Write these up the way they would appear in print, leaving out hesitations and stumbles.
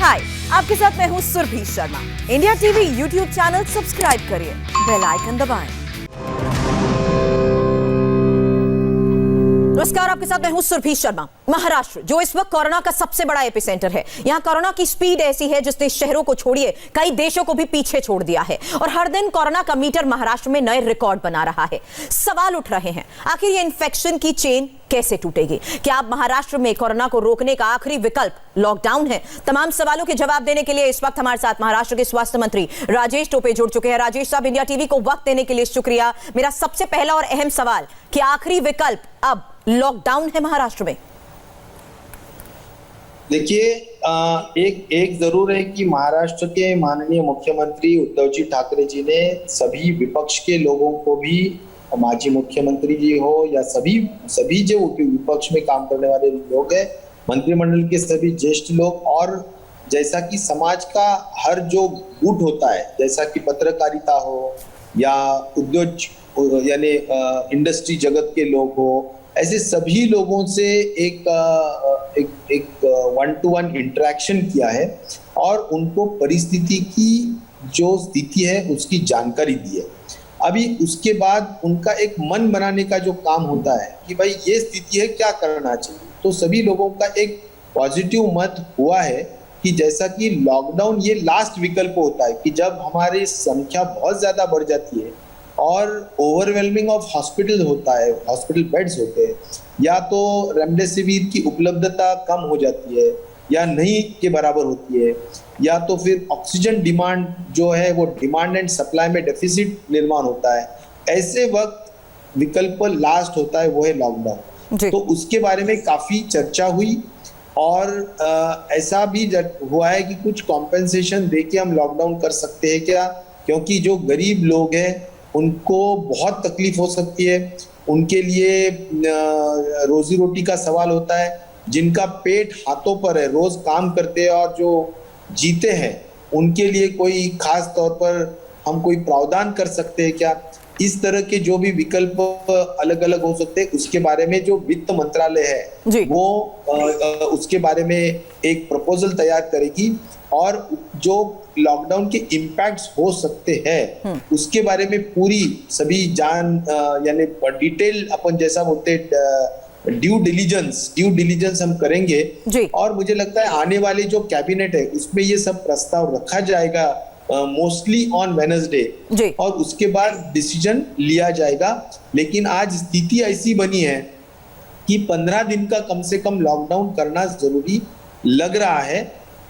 हाय, आपके साथ मैं हूँ Surabhi Sharma. India TV YouTube channel subscribe करिए, बेल आइकन दबाएं। नमस्कार, आपके साथ मैं हूं सुरभि शर्मा। महाराष्ट्र जो इस वक्त कोरोना का सबसे बड़ा एपिसेंटर है, यहां कोरोना की स्पीड ऐसी है जिसने शहरों को छोड़िए कई देशों को भी पीछे छोड़ दिया है और हर दिन कोरोना का मीटर महाराष्ट्र में नए रिकॉर्ड बना रहा है। सवाल उठ रहे हैं, आखिर ये इन्फेक्शन की चेन कैसे टूटेगी? क्या अब महाराष्ट्र में कोरोना को रोकने का आखिरी विकल्प लॉकडाउन है? तमाम सवालों के जवाब देने के लिए इस वक्त हमारे साथ महाराष्ट्र के स्वास्थ्य मंत्री राजेश टोपे जुड़ चुके हैं। राजेश साहब, इंडिया टीवी को वक्त देने के लिए शुक्रिया। मेरा सबसे पहला और अहम सवाल कि आखिरी विकल्प अब लॉकडाउन है महाराष्ट्र में? देखिए, एक जरूर है कि महाराष्ट्र के माननीय मुख्यमंत्री उद्धव जी ठाकरे जी ने सभी विपक्ष के लोगों को भी, माजी मुख्यमंत्री जी हो या सभी जो विपक्ष में काम करने वाले लोग हैं, मंत्रिमंडल के सभी ज्येष्ठ लोग, और जैसा कि समाज का हर जो गुट होता है, जैसा कि पत्रकारिता हो या उद्योग यानी इंडस्ट्री जगत के लोग हो, ऐसे सभी लोगों से एक वन टू वन इंटरेक्शन किया है और उनको परिस्थिति की जो स्थिति है उसकी जानकारी दी है। अभी उसके बाद उनका एक मन बनाने का जो काम होता है कि भाई ये स्थिति है, क्या करना चाहिए। तो सभी लोगों का एक पॉजिटिव मत हुआ है कि जैसा कि लॉकडाउन ये लास्ट विकल्प होता है कि जब हमारी संख्या बहुत ज्यादा बढ़ जाती है और ओवरवेलमिंग ऑफ हॉस्पिटल होता है, हॉस्पिटल बेड्स होते हैं, या तो रेमडेसिविर की उपलब्धता कम हो जाती है या नहीं के बराबर होती है, या तो फिर ऑक्सीजन डिमांड जो है वो डिमांड एंड सप्लाई में डेफिसिट निर्माण होता है। ऐसे वक्त विकल्प लास्ट होता है, वो है लॉकडाउन। तो उसके बारे में काफी चर्चा हुई और ऐसा भी हुआ है कि कुछ कॉम्पेंसेशन देके हम लॉकडाउन कर सकते हैं क्या, क्योंकि जो गरीब लोग हैं उनको बहुत तकलीफ हो सकती है। उनके लिए रोजी रोटी का सवाल होता है। जिनका पेट हाथों पर है, रोज काम करते हैं और जो जीते हैं, उनके लिए कोई खास तौर पर हम कोई प्रावधान कर सकते हैं क्या? इस तरह के जो भी विकल्प अलग अलग हो सकते हैं, उसके बारे में जो वित्त मंत्रालय है वो उसके बारे में एक प्रपोजल तैयार करेगी और जो लॉकडाउन के इम्पैक्ट्स हो सकते हैं उसके बारे में पूरी सभी यानी डिटेल अपन जैसा बोलते ड्यू डिलीजेंस हम करेंगे। और मुझे लगता है आने वाले जो कैबिनेट है उसमें ये सब प्रस्ताव रखा जाएगा मोस्टली ऑन वेडनेसडे और उसके बाद डिसीजन लिया जाएगा। लेकिन आज स्थिति ऐसी बनी है कि 15 दिन का कम से कम लॉकडाउन करना जरूरी लग रहा है।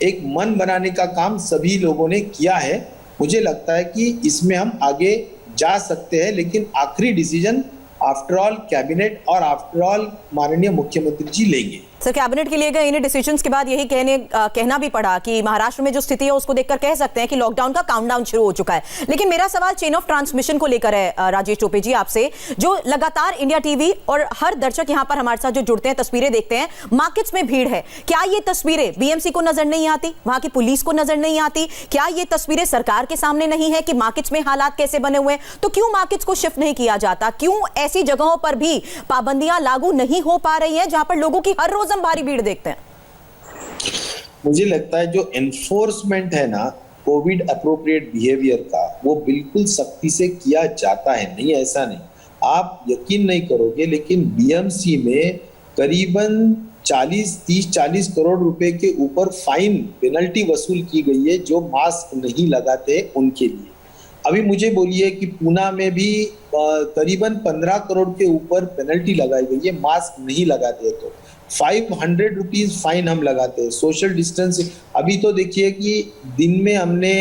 एक मन बनाने का काम सभी लोगों ने किया है। मुझे लगता है कि इसमें हम आगे जा सकते हैं, लेकिन आखिरी डिसीजन आफ्टर ऑल कैबिनेट और आफ्टर ऑल माननीय मुख्यमंत्री जी लेंगे। सर, कैबिनेट के लिए गए इन डिसीजंस के बाद यही कहना भी पड़ा कि महाराष्ट्र में जो स्थिति है उसको देखकर कह सकते हैं कि लॉकडाउन का काउंटडाउन शुरू हो चुका है। लेकिन मेरा सवाल चेन ऑफ ट्रांसमिशन को लेकर है राजेश टोपे जी आपसे, जो लगातार इंडिया टीवी और हर दर्शक यहाँ पर हमारे साथ जो जुड़ते हैं, तस्वीरें देखते हैं, मार्केट्स में भीड़ है। क्या ये तस्वीरें बीएमसी को नजर नहीं आती, वहां की पुलिस को नजर नहीं आती? क्या ये तस्वीरें सरकार के सामने नहीं है कि मार्केट्स में हालात कैसे बने हुए हैं? तो क्यों मार्केट्स को शिफ्ट नहीं किया जाता? क्यों ऐसी जगहों पर भी पाबंदियां लागू नहीं हो पा रही है जहां पर लोगों की हर रोज हम भारी भीड़ देखते हैं? मुझे लगता है जो एनफोर्समेंट है ना कोविड अप्रोप्रिएट बिहेवियर का, वो बिल्कुल सख्ती से किया जाता है। नहीं ऐसा नहीं, आप यकीन नहीं करोगे, लेकिन बीएमसी में करीबन 30-40 करोड़ रुपए के ऊपर फाइन पेनल्टी वसूल की गई है जो मास्क नहीं लगाते उनके लिए। अभी मुझे बोलिए कि पूना में भी करीबन 15 करोड़ के ऊपर पेनल्टी लगाई गई है मास्क नहीं लगाते तो। 500 रुपीज फाइन हम लगाते हैं। सोशल डिस्टेंस अभी तो देखिए कि दिन में हमने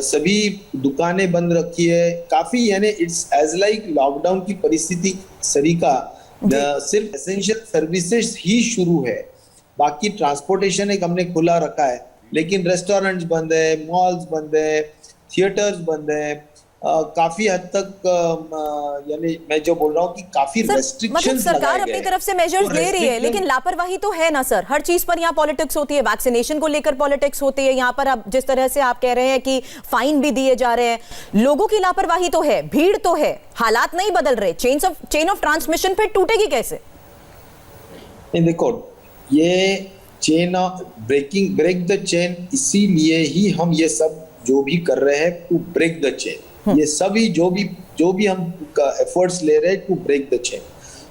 सभी दुकानें बंद रखी है काफी, यानी इट्स एज लाइक लॉकडाउन की परिस्थिति सरीका सिर्फ एसेंशियल सर्विसेज ही शुरू है। बाकी ट्रांसपोर्टेशन एक हमने खुला रखा है, लेकिन रेस्टोरेंट्स बंद है, मॉल्स बंद है, थिएटर्स बंद है। काफी हद तक यानी मैं जो बोल रहा हूँ कि काफी रेस्ट्रिक्शंस सरकार अपनी तरफ से मेजर्स ले रही है, लेकिन लापरवाही तो है ना सर। हर चीज पर यहाँ पॉलिटिक्स होती है, वैक्सीनेशन को लेकर पॉलिटिक्स होती है। यहाँ पर अब जिस तरह से आप कह रहे हैं कि फाइन भी दिए जा रहे हैं, लोगों की लापरवाही तो है, भीड़ तो है, हालात नहीं बदल रहे। चेन ऑफ ट्रांसमिशन फिर टूटेगी कैसे? देखो, ये चेन ब्रेक द चेन, इसीलिए ही हम ये सब जो भी कर रहे हैं टू ब्रेक द चेन, ये सभी जो भी हम एफर्ट्स ले रहे हैं टू ब्रेक द चेन।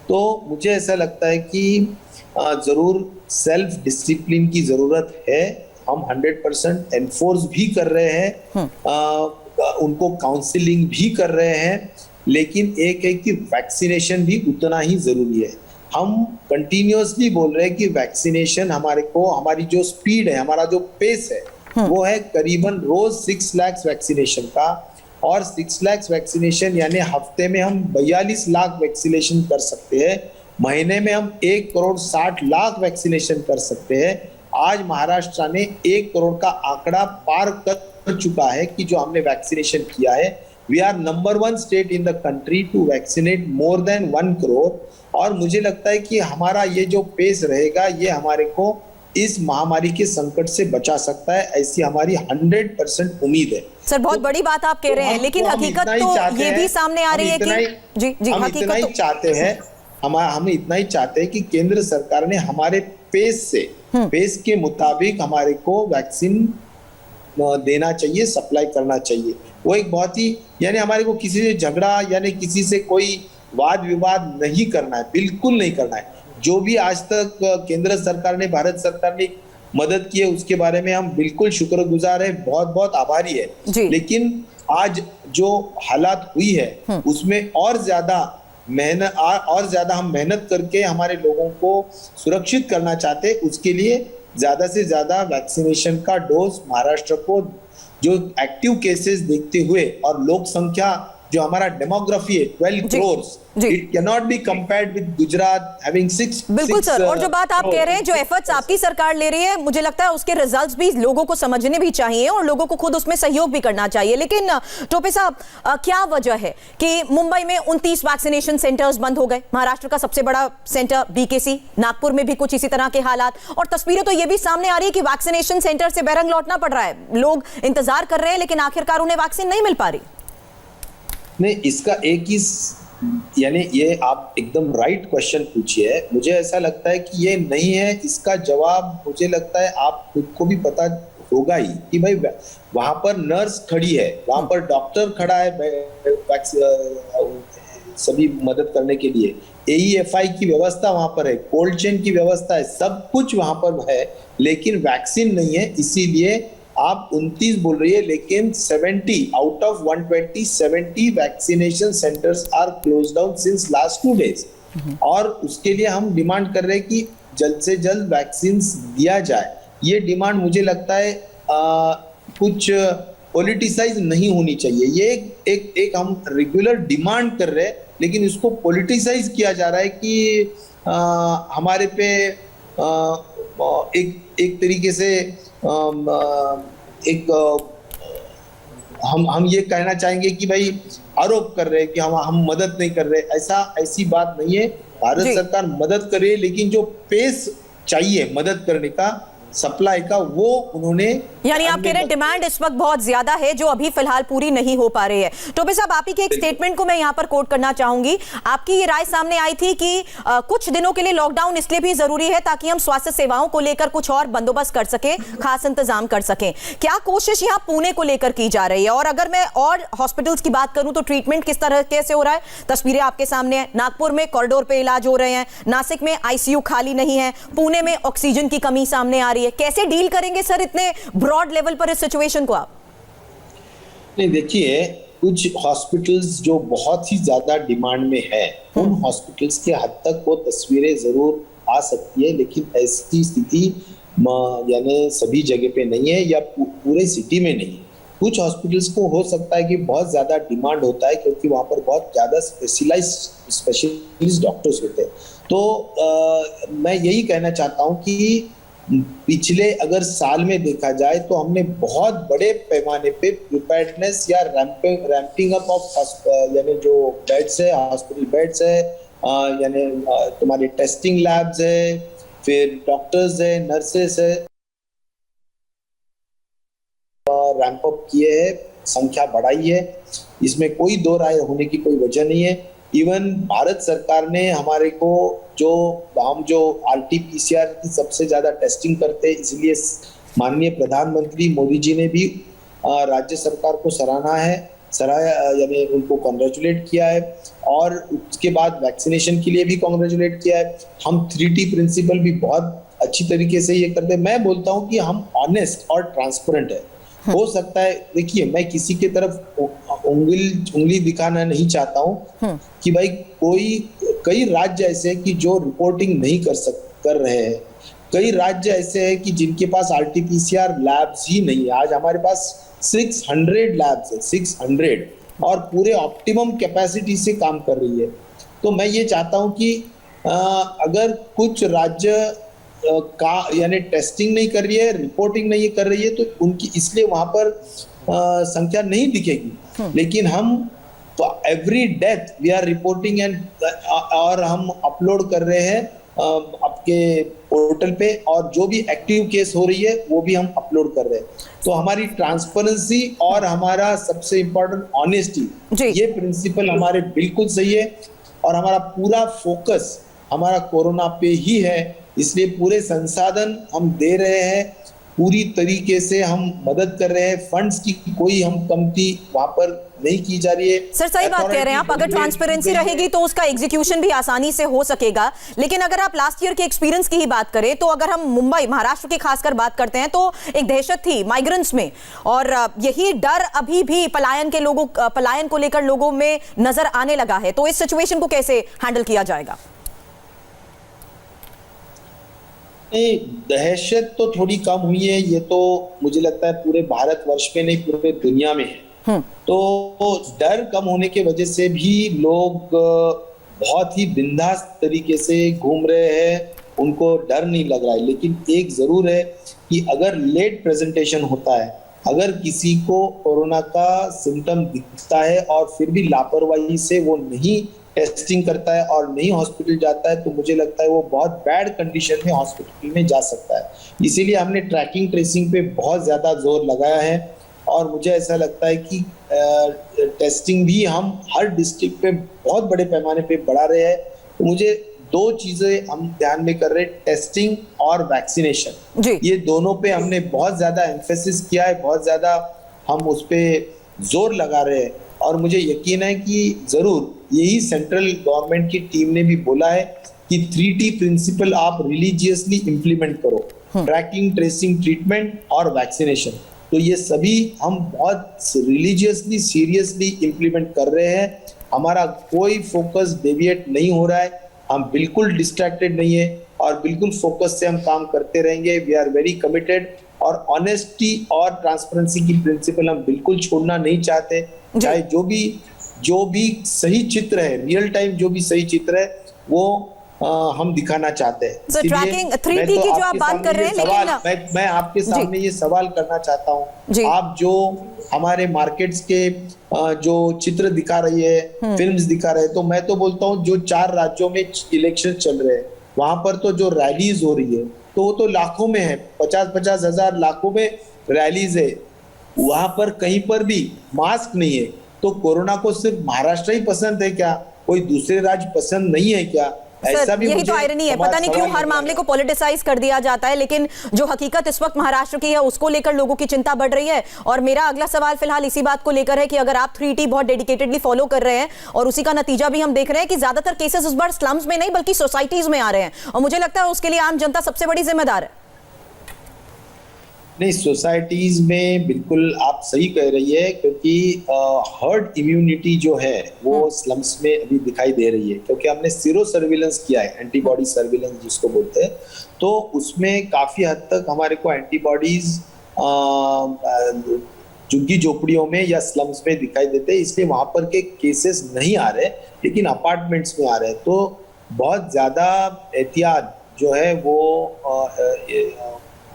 तो मुझे ऐसा लगता है कि जरूर सेल्फ डिसिप्लिन की जरूरत है। हम 100% एनफोर्स भी कर रहे हैं, उनको काउंसलिंग भी कर रहे हैं, लेकिन एक है कि वैक्सीनेशन भी उतना ही जरूरी है। हम कंटिन्यूअसली बोल रहे हैं कि वैक्सीनेशन हमारी जो स्पीड है, हमारा जो पेस है वो है करीबन रोज 6 लाख वैक्सीनेशन का, और 6 लाख वैक्सीनेशन यानी हफ्ते में हम 42 लाख वैक्सीनेशन कर सकते हैं, महीने में हम 1,60,00,000 वैक्सीनेशन कर सकते हैं। आज महाराष्ट्र ने 1 करोड़ का आंकड़ा पार कर चुका है कि जो हमने वैक्सीनेशन किया है। We are number 1 state in the country to vaccinate more than 1 crore, और मुझे लगता है कि हमारा ये जो पेस रहेगा ये हमारे को इस महामारी के संकट से बचा सकता है, ऐसी हमारी 100% उम्मीद है। सर बहुत बड़ी बात आप कह रहे हैं, लेकिन हकीकत तो ये भी सामने आ रही है कि हम इतना ही चाहते हैं, हम इतना ही चाहते हैं कि केंद्र सरकार ने हमारे पेस के मुताबिक हमारे को वैक्सीन देना चाहिए, सप्लाई करना चाहिए। वो एक बहुत ही यानी हमारे को किसी से झगड़ा यानी किसी से कोई वाद विवाद नहीं करना है, बिल्कुल नहीं करना है। जो भी आज तक केंद्र सरकार ने, भारत सरकार ने मदद की है उसके बारे में हम बिल्कुल शुक्रगुजार है, बहुत बहुत आभारी है। लेकिन आज जो हालात हुई है उसमें और ज्यादा हम मेहनत करके हमारे लोगों को सुरक्षित करना चाहते हैं। उसके लिए ज्यादा से ज्यादा वैक्सीनेशन का डोज महाराष्ट्र को, जो एक्टिव केसेस देखते हुए और लोक संख्या जो हमारा डेमोग्राफी है 12 crore, it can not be compared with Gujarat having 6। बिल्कुल सर, और जो बात आप कह रहे हैं, जो एफर्ट्स आपकी सरकार ले रही है, मुझे लगता है उसके रिजल्ट्स भी लोगों को समझने भी चाहिए और लोगों को खुद उसमें सहयोग भी करना चाहिए। लेकिन टोपे साहब, क्या वजह है कि मुंबई में 29 वैक्सीनेशन सेंटर्स बंद हो गए, महाराष्ट्र का सबसे बड़ा सेंटर बीकेसी, नागपुर में भी कुछ इसी तरह के हालात, और तस्वीरें तो ये भी सामने आ रही है कि वैक्सीनेशन सेंटर से बैरंग लौटना पड़ रहा है, लोग इंतजार कर रहे हैं लेकिन आखिरकार उन्हें वैक्सीन नहीं मिल पा रही। नहीं, इसका एक ही यानी ये आप एकदम राइट क्वेश्चन पूछिए। मुझे ऐसा लगता है कि ये नहीं है, इसका जवाब मुझे लगता है आप खुद को भी पता होगा ही कि भाई वहां पर नर्स खड़ी है, वहां पर डॉक्टर खड़ा है सभी मदद करने के लिए, AEFI की व्यवस्था वहां पर है, कोल्ड चेन की व्यवस्था है, सब कुछ वहां पर है, लेकिन वैक्सीन नहीं है। इसीलिए आप 29 बोल रही है, लेकिन 70 out of 120 70 vaccination centres are close down since last 2 days. और उसके लिए हम डिमांड कर रहे हैं कि जल्द से जल्द वैक्सीन दिया जाए। ये डिमांड मुझे लगता है कुछ पॉलिटिसाइज नहीं होनी चाहिए। ये एक हम रेगुलर डिमांड कर रहे हैं, लेकिन इसको पॉलिटिसाइज किया जा रहा है कि हमारे पे एक तरीके से हम ये कहना चाहेंगे कि भाई आरोप कर रहे हैं कि हम मदद नहीं कर रहे। ऐसी बात नहीं है। भारत सरकार मदद कर रही है, लेकिन जो पेस चाहिए मदद करने का, सप्लाई का, वो उन्होंने, यानी आप कह रहे हैं डिमांड इस वक्त बहुत ज्यादा है जो अभी फिलहाल पूरी नहीं हो पा रही है। टोपे साहब, आप ही के एक स्टेटमेंट को मैं यहां पर कोट करना चाहूंगी। आपकी ये राय सामने आई थी कि कुछ दिनों के लिए लॉकडाउन इसलिए भी जरूरी है ताकि हम स्वास्थ्य सेवाओं को लेकर कुछ और बंदोबस्त कर सके, खास इंतजाम कर सकें। क्या कोशिश यहाँ पुणे को लेकर की जा रही है? और अगर मैं और हॉस्पिटल्स की बात करूं तो ट्रीटमेंट किस तरह कैसे हो रहा है? तस्वीरें आपके सामने है। नागपुर में कॉरिडोर पे इलाज हो रहे हैं, नासिक में ICU खाली नहीं है, पुणे में ऑक्सीजन की कमी सामने आ रही है। कैसे डील करेंगे सर इतने ब्रॉड लेवल पर इस सिचुएशन को आप? नहीं, देखिए, कुछ हॉस्पिटल्स जो बहुत ही ज्यादा डिमांड में है, उन हॉस्पिटल्स के हद तक वो तस्वीरें जरूर आ सकती है, लेकिन ऐसी स्थिति यानी सभी जगह पे नहीं है या पूरे सिटी में नहीं है। कुछ हॉस्पिटल्स को हो सकता है कि बहुत ज्यादा डिमांड होता है, क्योंकि वहां पर बहुत ज्यादा स्पेशलिस्ट डॉक्टर्स होते हैं। तो मैं यही कहना चाहता हूँ कि पिछले अगर साल में देखा जाए तो हमने बहुत बड़े पैमाने पे प्रिपेयर्डनेस या रैंपिंग अप ऑफ यानी जो बेड्स है, हॉस्पिटल बेड्स है, यानी तुम्हारे टेस्टिंग लैब्स है, फिर डॉक्टर्स है, नर्सेस है, रैंप अप किए है, संख्या बढ़ाई है। इसमें कोई दो राय होने की कोई वजह नहीं है। इवन भारत सरकार ने हमारे को जो आरटीपीसीआर की सबसे ज्यादा टेस्टिंग करते हैं, इसलिए माननीय प्रधानमंत्री मोदी जी ने भी राज्य सरकार को सराहा, यानी उनको कॉन्ग्रेचुलेट किया है, और उसके बाद वैक्सीनेशन के लिए भी कॉन्ग्रेचुलेट किया है। हम 3T प्रिंसिपल भी बहुत अच्छी तरीके से ये करते हैं। मैं बोलता हूँ कि हम ऑनेस्ट और ट्रांसपेरेंट है। हो सकता है, देखिए, मैं किसी की तरफ उंगली दिखाना नहीं चाहता हूँ कि भाई कई राज्य ऐसे हैं कि जो रिपोर्टिंग नहीं कर रहे हैं, कई राज्य ऐसे हैं कि जिनके पास आरटीपीसीआर लैब्स ही नहीं है। आज हमारे पास 600 लैब्स है, 600, और पूरे ऑप्टिमम कैपेसिटी से काम कर रही है। तो मैं ये चाहता हूं कि अगर कुछ राज्य का यानी टेस्टिंग नहीं कर रही है, रिपोर्टिंग नहीं कर रही है, तो उनकी इसलिए वहां पर संख्या नहीं दिखेगी। लेकिन हम every death we are reporting और हम अपलोड कर रहे हैं आपके पोर्टल पे, और जो भी एक्टिव केस हो रही है वो भी हम अपलोड कर रहे हैं। तो हमारी ट्रांसपेरेंसी और हमारा सबसे इम्पोर्टेंट ऑनेस्टी, ये प्रिंसिपल हमारे बिल्कुल सही है, और हमारा पूरा फोकस हमारा कोरोना पे ही है। इसलिए पूरे संसाधन हम दे रहे हैं, पूरी तरीके से हम मदद कर रहे हैं। फंड्स की कोई हम कमती वहां पर नहीं की जा रही है। सर, सही बात कह रहे हैं आप। अगर ट्रांसपेरेंसी रहेगी तो उसका एग्जीक्यूशन भी आसानी से हो सकेगा। लेकिन अगर आप लास्ट ईयर के एक्सपीरियंस की ही बात करें, तो अगर हम मुंबई, महाराष्ट्र की खासकर बात करते हैं, तो एक दहशत थी माइग्रेंट्स में, और यही डर अभी भी पलायन को लेकर लोगों में नजर आने लगा है। तो इस सिचुएशन को कैसे हैंडल किया जाएगा? दहशत तो थोड़ी कम हुई है, ये तो मुझे लगता है पूरे भारतवर्ष में नहीं, पूरे दुनिया में है। तो डर कम होने के वजह से भी लोग बहुत ही बिंदास तरीके से घूम रहे हैं, उनको डर नहीं लग रहा है। लेकिन एक जरूर है कि अगर लेट प्रेजेंटेशन होता है, अगर किसी को कोरोना का सिम्टम दिखता है और फिर भी लापरवाही से वो नहीं टेस्टिंग करता है और नहीं हॉस्पिटल जाता है, तो मुझे लगता है वो बहुत बैड कंडीशन में हॉस्पिटल में जा सकता है। इसीलिए हमने ट्रैकिंग ट्रेसिंग पे बहुत ज्यादा जोर लगाया है, और मुझे ऐसा लगता है कि टेस्टिंग भी हम हर डिस्ट्रिक्ट पे बहुत बड़े पैमाने पे बढ़ा रहे हैं। तो मुझे दो चीजें हम ध्यान में कर रहे हैं, टेस्टिंग और वैक्सीनेशन। ये दोनों पे हमने बहुत ज्यादा एम्फेसिस किया है, बहुत ज्यादा हम उस पर जोर लगा रहे हैं। और मुझे यकीन है कि जरूर यही सेंट्रल गवर्नमेंट की टीम ने भी बोला है कि 3T प्रिंसिपल आप रिलीजियसली इंप्लीमेंट करो, ट्रैकिंग, ट्रेसिंग, ट्रीटमेंट और वैक्सीनेशन। तो ये सभी हम बहुत रिलीजियसली, सीरियसली इंप्लीमेंट कर रहे हैं। हमारा कोई फोकस डेविएट नहीं हो रहा है, हम बिल्कुल डिस्ट्रैक्टेड नहीं है, और बिल्कुल फोकस से हम काम करते रहेंगे। वी आर वेरी कमिटेड, और ऑनेस्टी और ट्रांसपेरेंसी की प्रिंसिपल हम बिल्कुल छोड़ना नहीं चाहते। चाहे जो भी सही चित्र है, रियल टाइम जो भी सही चित्र है, वो हम दिखाना चाहते हैं। So, ट्रैकिंग 3T की जो आप बात कर रहे हैं, लेकिन मैं आपके सामने ये सवाल करना चाहता हूँ। आप जो हमारे मार्केट्स के जो चित्र दिखा रही है, फिल्म्स दिखा रहे हैं, तो मैं तो बोलता हूँ जो 4 राज्यों में इलेक्शन चल रहे हैं, वहां पर तो जो रैलीज हो रही है, तो वो तो लाखों में है, 50-50 हजार लाखों में रैलीज है। वहां पर कहीं पर भी मास्क नहीं है। तो कोरोना को सिर्फ महाराष्ट्र ही पसंद है क्या? कोई दूसरे राज्य पसंद नहीं है क्या? ऐसा भी यही तो आयरनी है। पता नहीं क्यों हर मामले को पॉलिटिसाइज कर दिया जाता है, लेकिन जो हकीकत इस वक्त महाराष्ट्र की है उसको लेकर लोगों की चिंता बढ़ रही है। और मेरा अगला सवाल फिलहाल इसी बात को लेकर है कि अगर आप 3T बहुत डेडिकेटेडली फॉलो कर रहे हैं, और उसी का नतीजा भी हम देख रहे हैं कि ज्यादातर केसेस इस बार स्लम्स में नहीं बल्कि सोसाइटीज में आ रहे हैं, और मुझे लगता है उसके लिए आम जनता सबसे बड़ी जिम्मेदार है। नहीं, सोसाइटीज में बिल्कुल आप सही कह रही है, क्योंकि हर्ड इम्यूनिटी जो है वो स्लम्स में अभी दिखाई दे रही है, क्योंकि हमने सीरो सर्विलेंस किया है, एंटीबॉडी सर्विलेंस जिसको बोलते हैं। तो उसमें काफी हद तक हमारे को एंटीबॉडीज झुग्गी झोपड़ियों में या स्लम्स में दिखाई देते हैं, इसलिए वहां पर के केसेस नहीं आ रहे, लेकिन अपार्टमेंट्स में आ रहे हैं। तो बहुत ज्यादा एहतियात जो है वो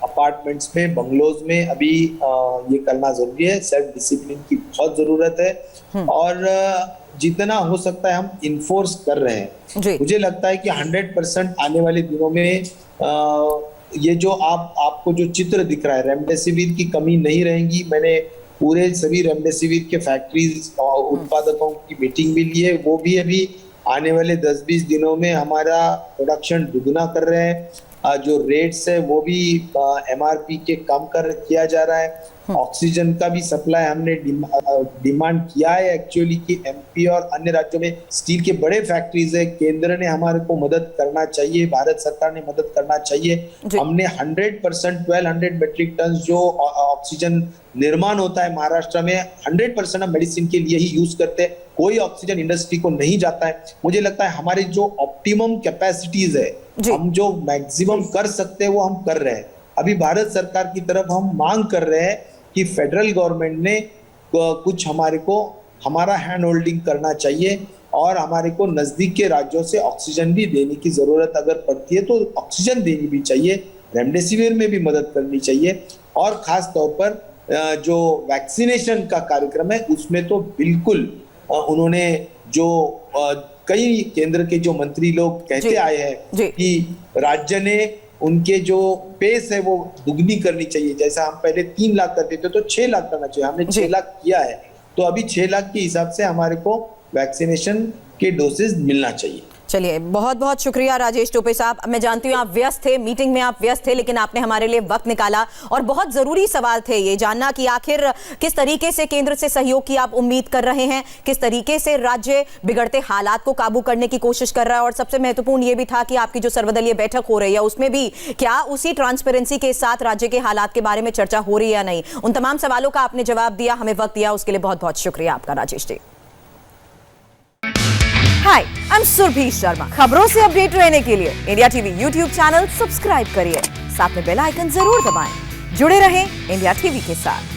अपार्टमेंट्स में, बंगलोज में अभी ये करना जरूरी है। सेल्फ डिसिप्लिन की बहुत जरूरत है, और जितना हो सकता है हम इन्फोर्स कर रहे हैं। मुझे लगता है कि 100% आने वाले दिनों में ये जो आपको जो चित्र दिख रहा है, रेमडेसिविर की कमी नहीं रहेगी। मैंने पूरे सभी रेमडेसिविर के फैक्ट्रीज और उत्पादकों की मीटिंग भी ली है, वो भी अभी आने वाले 10-20 दिनों में हमारा प्रोडक्शन दुगना कर रहे हैं। जो रेट्स है वो भी MRP के कम किया जा रहा है। ऑक्सीजन का भी सप्लाई हमने डिमांड किया है एक्चुअली कि MP और अन्य राज्यों में स्टील के बड़े फैक्ट्रीज है, केंद्र ने हमारे को मदद करना चाहिए, भारत सरकार ने मदद करना चाहिए। हमने 100% 1200 मेट्रिक टन जो ऑक्सीजन निर्माण होता है महाराष्ट्र में 100% हम मेडिसिन के लिए ही यूज करते हैं, कोई ऑक्सीजन इंडस्ट्री को नहीं जाता है। मुझे लगता है हमारे जो ऑप्टिमम कैपेसिटीज है, हम जो मैक्सिमम कर सकते हैं वो हम कर रहे हैं। अभी भारत सरकार की तरफ हम मांग कर रहे हैं कि फेडरल गवर्नमेंट ने कुछ हमारा हैंड होल्डिंग करना चाहिए और हमारे को नजदीक के राज्यों से ऑक्सीजन भी देने की जरूरत अगर पड़ती है तो ऑक्सीजन देनी भी चाहिए, रेमडेसिविर में भी मदद करनी चाहिए। और खास तौर पर जो वैक्सीनेशन का कार्यक्रम है उसमें तो बिल्कुल उन्होंने जो कई केंद्र के जो मंत्री लोग कहते आए हैं कि राज्य ने उनके जो पेस है वो दुगनी करनी चाहिए। जैसा हम पहले 3 लाख करते थे तो 6 लाख करना चाहिए, हमने 6 लाख किया है, तो अभी 6 लाख के हिसाब से हमारे को वैक्सीनेशन के डोसेज मिलना चाहिए। चलिए, बहुत बहुत शुक्रिया राजेश टोपे साहब। मैं जानती हूँ आप व्यस्त थे, मीटिंग में आप व्यस्त थे, लेकिन आपने हमारे लिए वक्त निकाला और बहुत जरूरी सवाल थे ये जानना कि आखिर किस तरीके से केंद्र से सहयोग की आप उम्मीद कर रहे हैं, किस तरीके से राज्य बिगड़ते हालात को काबू करने की कोशिश कर रहा है, और सबसे महत्वपूर्ण ये भी था कि आपकी जो सर्वदलीय बैठक हो रही है उसमें भी क्या उसी ट्रांसपेरेंसी के साथ राज्य के हालात के बारे में चर्चा हो रही है या नहीं। उन तमाम सवालों का आपने जवाब दिया, हमें वक्त दिया, उसके लिए बहुत बहुत शुक्रिया आपका राजेश जी। हाय, आई एम सुरभि शर्मा। खबरों से अपडेट रहने के लिए India TV YouTube channel subscribe करिए, साथ में बेल आइकन जरूर दबाएं। जुड़े रहें इंडिया टीवी के साथ।